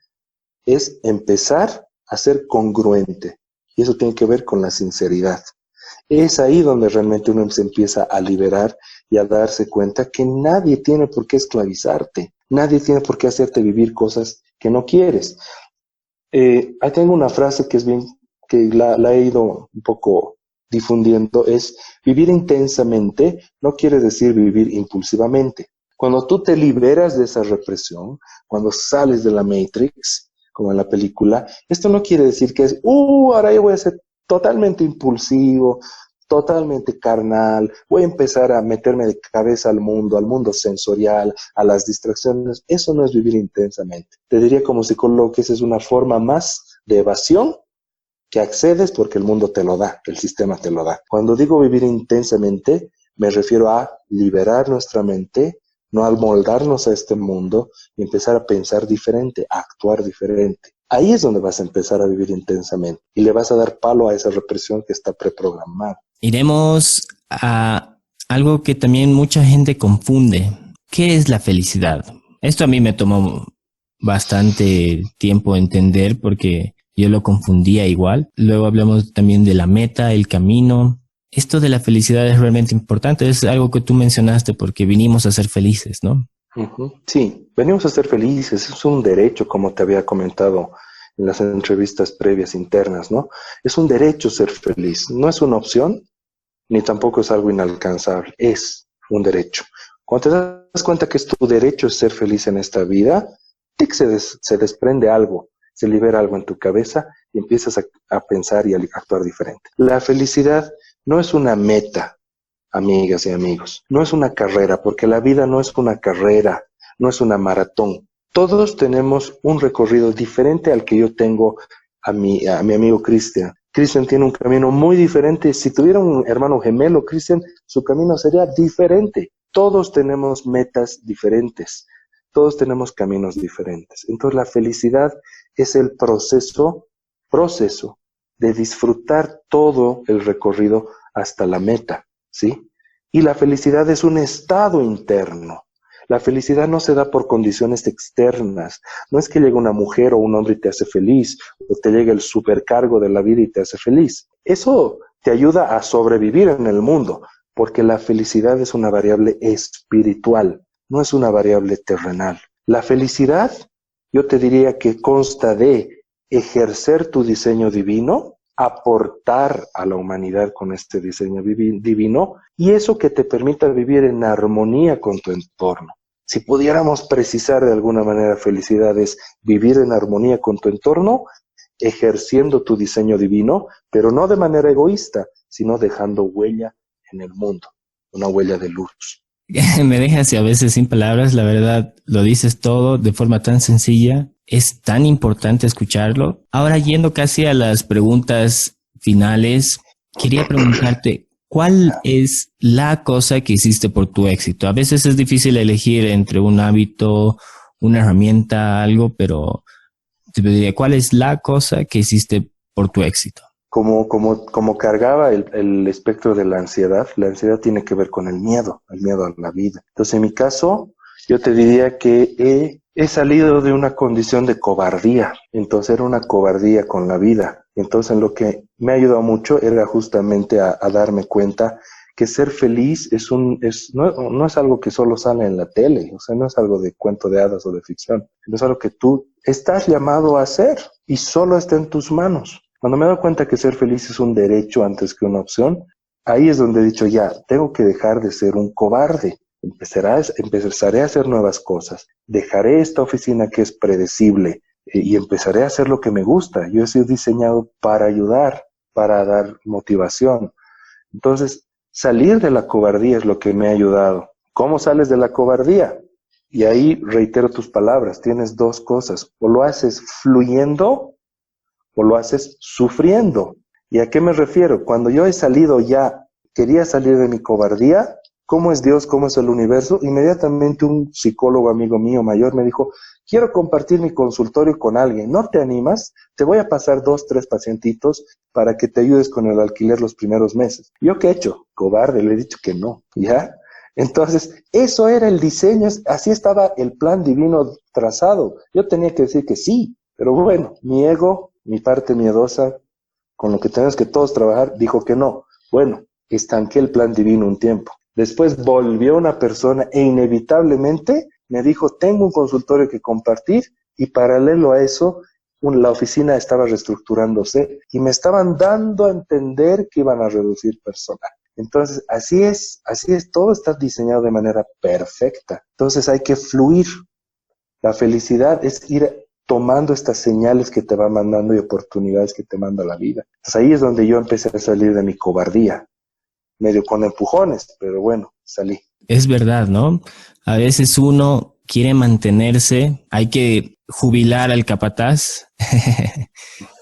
es empezar a ser congruente. Y eso tiene que ver con la sinceridad. Es ahí donde realmente uno se empieza a liberar y a darse cuenta que nadie tiene por qué esclavizarte. Nadie tiene por qué hacerte vivir cosas que no quieres. Ahí tengo una frase que es bien, que la he ido un poco difundiendo, es vivir intensamente no quiere decir vivir impulsivamente. Cuando tú te liberas de esa represión, cuando sales de la Matrix, como en la película, esto no quiere decir que es, ahora yo voy a ser totalmente impulsivo, totalmente carnal, voy a empezar a meterme de cabeza al mundo sensorial, a las distracciones. Eso no es vivir intensamente. Te diría como psicólogo que esa es una forma más de evasión que accedes porque el mundo te lo da, el sistema te lo da. Cuando digo vivir intensamente, me refiero a liberar nuestra mente, no al moldarnos a este mundo y empezar a pensar diferente, a actuar diferente. Ahí es donde vas a empezar a vivir intensamente y le vas a dar palo a esa represión que está preprogramada. Iremos a algo que también mucha gente confunde. ¿Qué es la felicidad? Esto a mí me tomó bastante tiempo entender porque yo lo confundía igual. Luego hablamos también de la meta, el camino. Esto de la felicidad es realmente importante. Es algo que tú mencionaste porque vinimos a ser felices, ¿no? Uh-huh. Sí, venimos a ser felices. Es un derecho, como te había comentado en las entrevistas previas internas, ¿no? Es un derecho ser feliz. No es una opción, ni tampoco es algo inalcanzable. Es un derecho. Cuando te das cuenta que es tu derecho ser feliz en esta vida, se desprende algo, se libera algo en tu cabeza y empiezas a pensar y a actuar diferente. La felicidad no es una meta, amigas y amigos. No es una carrera, porque la vida no es una carrera, no es una maratón. Todos tenemos un recorrido diferente al que yo tengo a mi amigo Cristian. Cristian tiene un camino muy diferente. Si tuviera un hermano gemelo, Cristian, su camino sería diferente. Todos tenemos metas diferentes. Todos tenemos caminos diferentes. Entonces la felicidad es el proceso de disfrutar todo el recorrido hasta la meta, ¿sí? Y la felicidad es un estado interno. La felicidad no se da por condiciones externas. No es que llegue una mujer o un hombre y te hace feliz, o te llegue el supercargo de la vida y te hace feliz. Eso te ayuda a sobrevivir en el mundo, porque la felicidad es una variable espiritual, no es una variable terrenal. La felicidad, yo te diría que consta de ejercer tu diseño divino, aportar a la humanidad con este diseño divino, y eso que te permita vivir en armonía con tu entorno. Si pudiéramos precisar de alguna manera felicidad es vivir en armonía con tu entorno, ejerciendo tu diseño divino, pero no de manera egoísta, sino dejando huella en el mundo, una huella de luz. Me dejas y a veces sin palabras, la verdad, lo dices todo de forma tan sencilla, es tan importante escucharlo. Ahora yendo casi a las preguntas finales, quería preguntarte, ¿cuál es la cosa que hiciste por tu éxito? A veces es difícil elegir entre un hábito, una herramienta, algo, pero te pediría, ¿cuál es la cosa que hiciste por tu éxito? Como cargaba el espectro de la ansiedad tiene que ver con el miedo a la vida. Entonces, en mi caso, yo te diría que he salido de una condición de cobardía. Entonces, era una cobardía con la vida. Entonces, lo que me ha ayudado mucho era justamente a darme cuenta que ser feliz no es algo que solo sale en la tele, o sea, no es algo de cuento de hadas o de ficción, no es algo que tú estás llamado a hacer y solo está en tus manos. Cuando me he dado cuenta que ser feliz es un derecho antes que una opción, ahí es donde he dicho ya, tengo que dejar de ser un cobarde. Empezaré a hacer nuevas cosas. Dejaré esta oficina que es predecible y empezaré a hacer lo que me gusta. Yo he sido diseñado para ayudar, para dar motivación. Entonces, salir de la cobardía es lo que me ha ayudado. ¿Cómo sales de la cobardía? Y ahí reitero tus palabras. Tienes dos cosas. O lo haces fluyendo o lo haces sufriendo. ¿Y a qué me refiero? Cuando yo he salido ya, quería salir de mi cobardía, ¿cómo es Dios? ¿Cómo es el universo? Inmediatamente un psicólogo amigo mío mayor me dijo, quiero compartir mi consultorio con alguien, ¿no te animas? Te voy a pasar 2, 3 pacientitos para que te ayudes con el alquiler los primeros meses. ¿Yo qué he hecho? Cobarde, le he dicho que no, ¿ya? Entonces, eso era el diseño, así estaba el plan divino trazado. Yo tenía que decir que sí, pero bueno, mi ego, mi parte miedosa, con lo que tenemos que todos trabajar, dijo que no. Bueno, estanqué el plan divino un tiempo. Después volvió una persona e inevitablemente me dijo, tengo un consultorio que compartir, y paralelo a eso, la oficina estaba reestructurándose y me estaban dando a entender que iban a reducir personal. Entonces, así es, todo está diseñado de manera perfecta. Entonces hay que fluir. La felicidad es ir tomando estas señales que te va mandando y oportunidades que te manda la vida. Entonces ahí es donde yo empecé a salir de mi cobardía, medio con empujones, pero bueno, salí. Es verdad, ¿no? A veces uno quiere mantenerse, hay que jubilar al capataz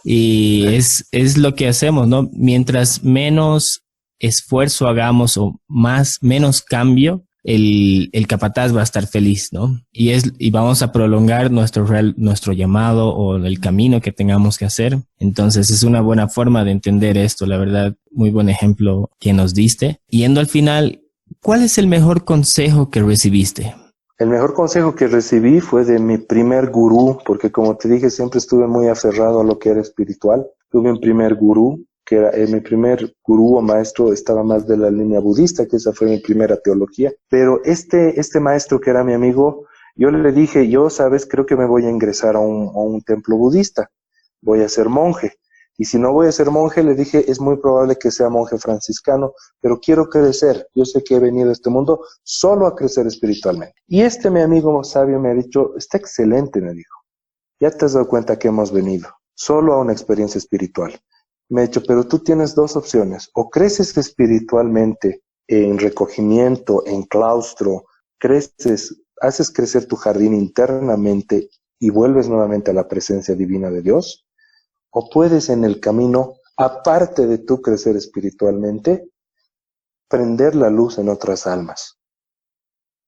y es lo que hacemos, ¿no? Mientras menos esfuerzo hagamos o menos cambio, el capataz va a estar feliz, ¿no? Y vamos a prolongar nuestro llamado o el camino que tengamos que hacer. Entonces es una buena forma de entender esto, la verdad, muy buen ejemplo que nos diste. Yendo al final, ¿cuál es el mejor consejo que recibiste? El mejor consejo que recibí fue de mi primer gurú, porque como te dije, siempre estuve muy aferrado a lo que era espiritual. Tuve un primer gurú, que era mi primer gurú o maestro, estaba más de la línea budista, que esa fue mi primera teología. Pero este maestro que era mi amigo, yo le dije, yo, sabes, creo que me voy a ingresar a un templo budista, voy a ser monje. Y si no voy a ser monje, le dije, es muy probable que sea monje franciscano, pero quiero crecer. Yo sé que he venido a este mundo solo a crecer espiritualmente. Y mi amigo sabio me ha dicho, está excelente, me dijo. Ya te has dado cuenta que hemos venido solo a una experiencia espiritual. Me ha dicho, pero tú tienes dos opciones. O creces espiritualmente en recogimiento, en claustro, haces crecer tu jardín internamente y vuelves nuevamente a la presencia divina de Dios. O puedes en el camino, aparte de tú crecer espiritualmente, prender la luz en otras almas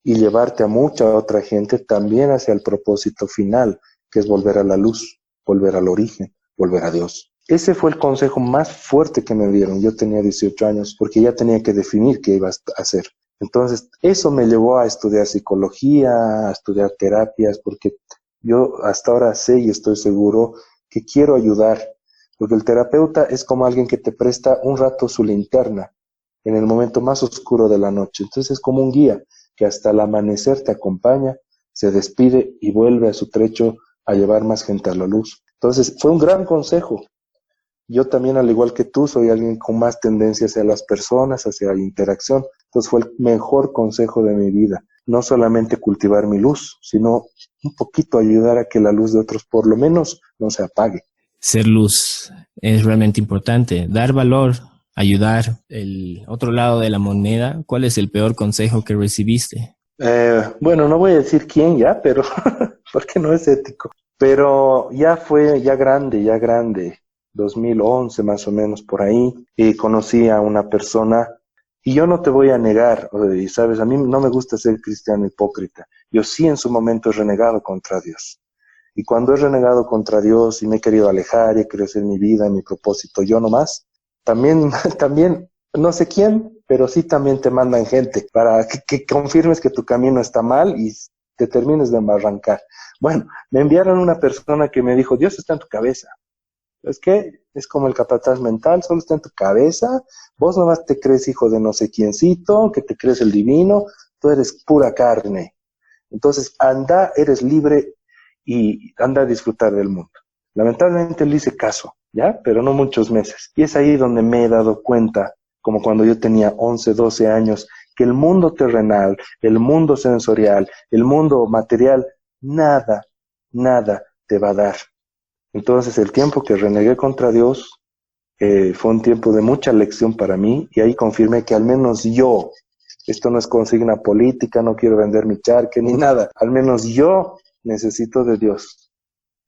y llevarte a mucha otra gente también hacia el propósito final, que es volver a la luz, volver al origen, volver a Dios. Ese fue el consejo más fuerte que me dieron. Yo tenía 18 años porque ya tenía que definir qué iba a hacer. Entonces, eso me llevó a estudiar psicología, a estudiar terapias, porque yo hasta ahora sé y estoy seguro que quiero ayudar, porque el terapeuta es como alguien que te presta un rato su linterna en el momento más oscuro de la noche. Entonces es como un guía que hasta el amanecer te acompaña, se despide y vuelve a su trecho a llevar más gente a la luz. Entonces fue un gran consejo. Yo también, al igual que tú, soy alguien con más tendencia hacia las personas, hacia la interacción. Entonces fue el mejor consejo de mi vida. No solamente cultivar mi luz, sino un poquito ayudar a que la luz de otros por lo menos no se apague. Ser luz es realmente importante. Dar valor, ayudar. El otro lado de la moneda, ¿cuál es el peor consejo que recibiste? Bueno, no voy a decir quién ya, pero porque no es ético. Pero ya fue, ya grande, 2011 más o menos por ahí, y conocí a una persona. Y yo no te voy a negar, y sabes, a mí no me gusta ser cristiano hipócrita. Yo sí en su momento he renegado contra Dios. Y cuando he renegado contra Dios y me he querido alejar y he querido hacer mi vida, mi propósito, yo nomás, también, no sé quién, pero sí también te mandan gente para que confirmes que tu camino está mal y te termines de embarrancar. Bueno, me enviaron una persona que me dijo, Dios está en tu cabeza. Es que es como el capataz mental, solo está en tu cabeza, vos nomás te crees hijo de no sé quiéncito, que te crees el divino, tú eres pura carne. Entonces anda, eres libre y anda a disfrutar del mundo. Lamentablemente le hice caso, ¿ya? Pero no muchos meses. Y es ahí donde me he dado cuenta, como cuando yo tenía 11, 12 años, que el mundo terrenal, el mundo sensorial, el mundo material, nada te va a dar. Entonces el tiempo que renegué contra Dios fue un tiempo de mucha lección para mí y ahí confirmé que al menos yo, esto no es consigna política, no quiero vender mi charque ni nada, al menos yo necesito de Dios,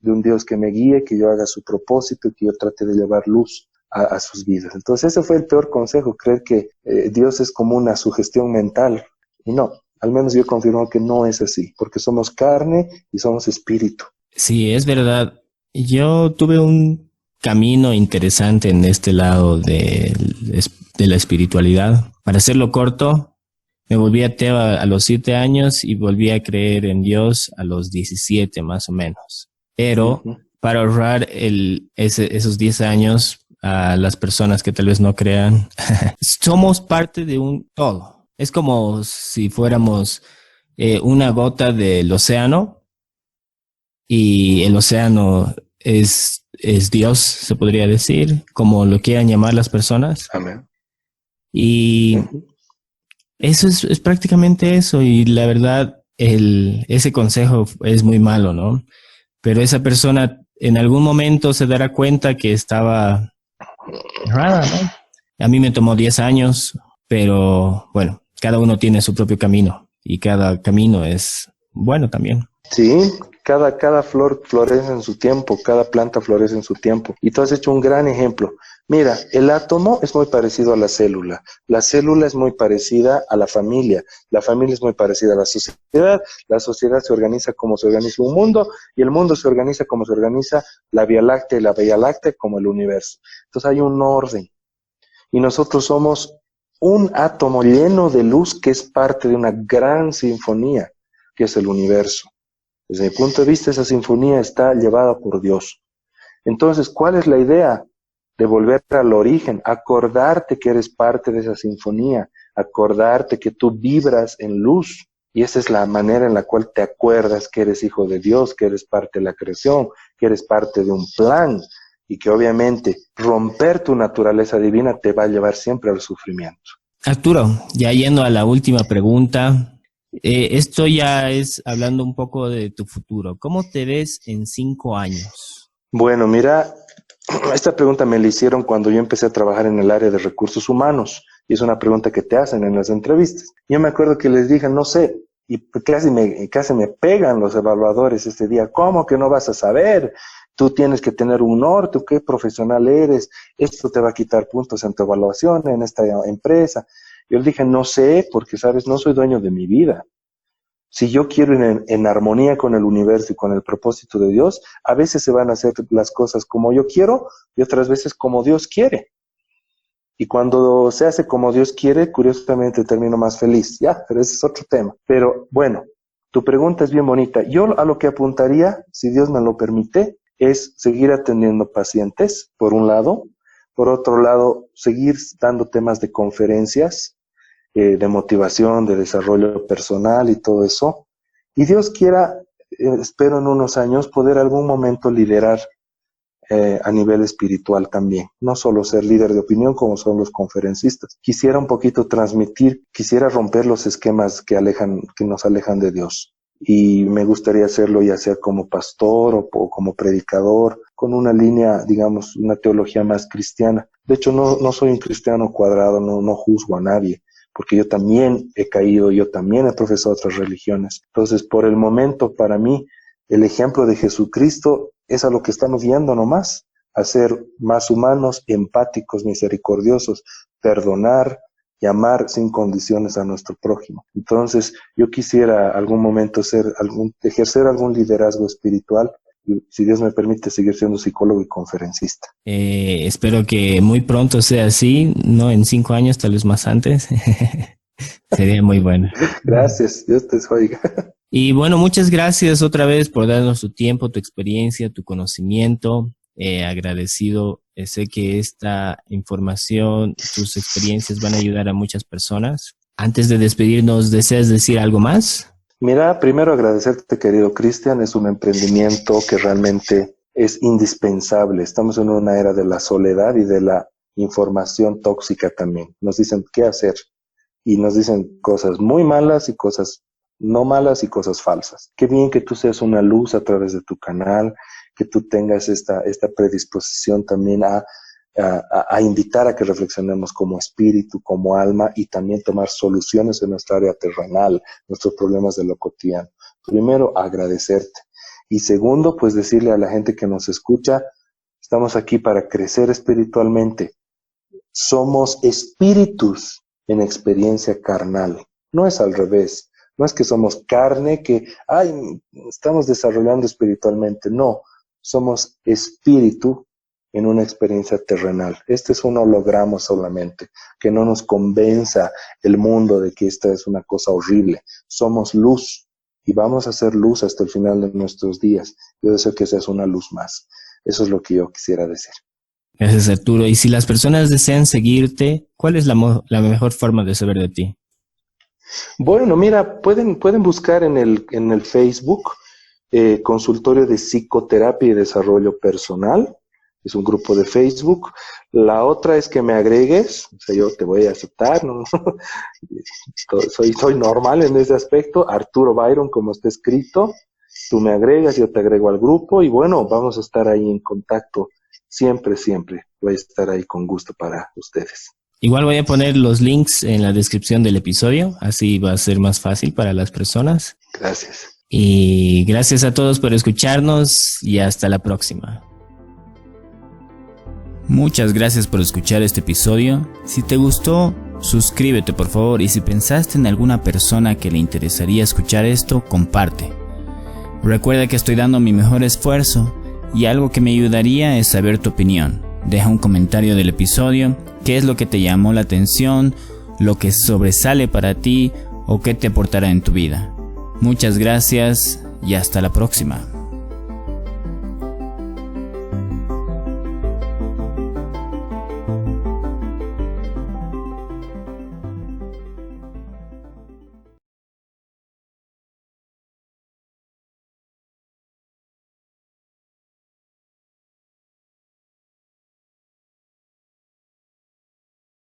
de un Dios que me guíe, que yo haga su propósito y que yo trate de llevar luz a sus vidas. Entonces ese fue el peor consejo, creer que Dios es como una sugestión mental y no, al menos yo confirmo que no es así, porque somos carne y somos espíritu. Sí, es verdad. Yo tuve un camino interesante en este lado de la espiritualidad. Para hacerlo corto, Me volví ateo a los 7 años y volví a creer en Dios a los 17 más o menos. Pero para ahorrar esos 10 años a las personas que tal vez no crean, somos parte de un todo. Es como si fuéramos una gota del océano y el océano es Dios, se podría decir, como lo quieran llamar las personas. Amén. Y eso es prácticamente eso. Y la verdad, ese consejo es muy malo, ¿no? Pero esa persona en algún momento se dará cuenta que estaba errada, ¿no? A mí me tomó 10 años, pero bueno, cada uno tiene su propio camino y cada camino es bueno también. Sí, cada flor florece en su tiempo, cada planta florece en su tiempo. Y tú has hecho un gran ejemplo. Mira, el átomo es muy parecido a la célula es muy parecida a la familia es muy parecida a la sociedad se organiza como se organiza un mundo, y el mundo se organiza como se organiza la Vía Láctea, y la Vía Láctea como el universo. Entonces hay un orden, y nosotros somos un átomo lleno de luz que es parte de una gran sinfonía, que es el universo. Desde mi punto de vista, esa sinfonía está llevada por Dios. Entonces, ¿cuál es la idea? De volver al origen, acordarte que eres parte de esa sinfonía, acordarte que tú vibras en luz. Y esa es la manera en la cual te acuerdas que eres hijo de Dios, que eres parte de la creación, que eres parte de un plan, y que obviamente romper tu naturaleza divina te va a llevar siempre al sufrimiento. Arturo, ya yendo a la última pregunta, esto ya es hablando un poco de tu futuro. ¿Cómo te ves en 5 años? Bueno, mira, esta pregunta me la hicieron cuando yo empecé a trabajar en el área de recursos humanos, y es una pregunta que te hacen en las entrevistas. Yo me acuerdo que les dije, no sé, y casi me pegan los evaluadores este día. ¿Cómo que no vas a saber? Tú tienes que tener un norte, ¿qué profesional eres? Esto te va a quitar puntos en tu evaluación en esta empresa. Yo les dije, no sé, porque, ¿sabes? No soy dueño de mi vida. Si yo quiero ir en armonía con el universo y con el propósito de Dios, a veces se van a hacer las cosas como yo quiero y otras veces como Dios quiere. Y cuando se hace como Dios quiere, curiosamente termino más feliz. Ya, pero ese es otro tema. Pero bueno, tu pregunta es bien bonita. Yo a lo que apuntaría, si Dios me lo permite, es seguir atendiendo pacientes, por un lado. Por otro lado, seguir dando temas de conferencias, de motivación, de desarrollo personal y todo eso. Y Dios quiera, espero en unos años, poder algún momento liderar a nivel espiritual también. No solo ser líder de opinión como son los conferencistas. Quisiera un poquito transmitir, quisiera romper los esquemas que nos alejan de Dios. Y me gustaría hacerlo ya sea como pastor o como predicador, con una línea, digamos, una teología más cristiana. De hecho, no soy un cristiano cuadrado, no juzgo a nadie, porque yo también he caído, yo también he profesado otras religiones. Entonces, por el momento, para mí, el ejemplo de Jesucristo es a lo que estamos guiando nomás, a ser más humanos, empáticos, misericordiosos, perdonar y amar sin condiciones a nuestro prójimo. Entonces, yo quisiera algún momento ejercer algún liderazgo espiritual, y, si Dios me permite, seguir siendo psicólogo y conferencista. Espero que muy pronto sea así, no en 5 años, tal vez más antes. Sería muy bueno. Gracias, Dios te oiga. Y bueno, muchas gracias otra vez por darnos tu tiempo, tu experiencia, tu conocimiento. Agradecido. Sé que esta información, tus experiencias van a ayudar a muchas personas. Antes de despedirnos, ¿deseas decir algo más? Mira, primero agradecerte, querido Cristian. Es un emprendimiento que realmente es indispensable. Estamos en una era de la soledad y de la información tóxica también. Nos dicen qué hacer y nos dicen cosas muy malas y cosas no malas y cosas falsas. Qué bien que tú seas una luz a través de tu canal, que tú tengas esta predisposición también a invitar a que reflexionemos como espíritu, como alma, y también tomar soluciones en nuestra área terrenal, nuestros problemas de lo cotidiano. Primero, agradecerte. Y segundo, pues decirle a la gente que nos escucha, estamos aquí para crecer espiritualmente. Somos espíritus en experiencia carnal. No es al revés. No es que somos carne que, estamos desarrollando espiritualmente. No, somos espíritu en una experiencia terrenal. Este es un holograma solamente, que no nos convenza el mundo de que esta es una cosa horrible. Somos luz y vamos a ser luz hasta el final de nuestros días. Yo deseo que seas una luz más. Eso es lo que yo quisiera decir. Gracias, Arturo. Y si las personas desean seguirte, ¿cuál es la mejor forma de saber de ti? Bueno, mira, pueden buscar en el Facebook Consultorio de Psicoterapia y Desarrollo Personal. Es un grupo de Facebook. La otra es que me agregues, o sea, yo te voy a aceptar, ¿no? Soy normal en ese aspecto. Arturo Byron, como está escrito, tú me agregas, yo te agrego al grupo y bueno, vamos a estar ahí en contacto siempre. Voy a estar ahí con gusto para ustedes. Igual voy a poner los links en la descripción del episodio, así va a ser más fácil para las personas. Gracias. Y gracias a todos por escucharnos y hasta la próxima. Muchas gracias por escuchar este episodio. Si te gustó, suscríbete por favor, y si pensaste en alguna persona que le interesaría escuchar esto, comparte. Recuerda que estoy dando mi mejor esfuerzo y algo que me ayudaría es saber tu opinión. Deja un comentario del episodio, qué es lo que te llamó la atención, lo que sobresale para ti o qué te aportará en tu vida. Muchas gracias y hasta la próxima.